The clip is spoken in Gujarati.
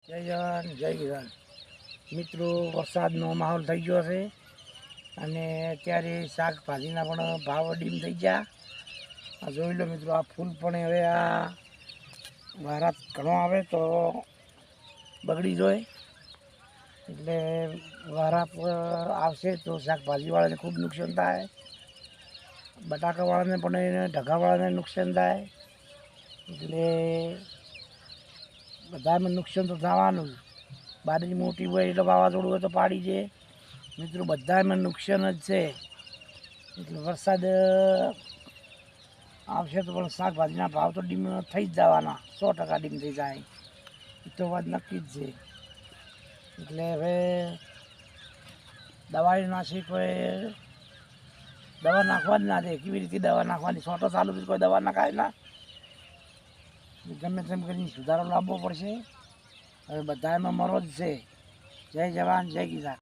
જય જવાન જય કિસાન. મિત્રો, વરસાદનો માહોલ થઈ ગયો છે અને અત્યારે શાકભાજીના પણ ભાવ ડીમ થઈ ગયા. આ જોઈ લો મિત્રો, આ ફૂલ પણ હવે આ વરસાદ ઘણો આવે તો બગડી જાય, એટલે વરસાદ આવશે તો શાકભાજીવાળાને ખૂબ નુકસાન થાય, બટાકાવાળાને પણ એને ઢગાવાળાને નુકસાન થાય, એટલે બધામાં નુકસાન તો થવાનું જ. બાજરી મોટી હોય એટલે વાવાઝોડું હોય તો પાડી દે. મિત્રો, બધામાં નુકસાન જ છે. એટલે વરસાદ આવશે તો પણ શાકભાજીના ભાવ તો ડીમ થઈ જ જવાના, 100% ડીમ થઈ જાય, એ તો વાત નક્કી જ છે. એટલે હવે દવાઈ નાખી કોઈ દવા નાખવા જ ના દે. કેવી રીતે દવા નાખવાની? છોટો ચાલુ કોઈ દવા નાખાય ના. ગમે તેમ કરીને સુધારો લાવવો પડશે. હવે બધા એમાં મરો જ છે. જય જવાન જય કિસાન.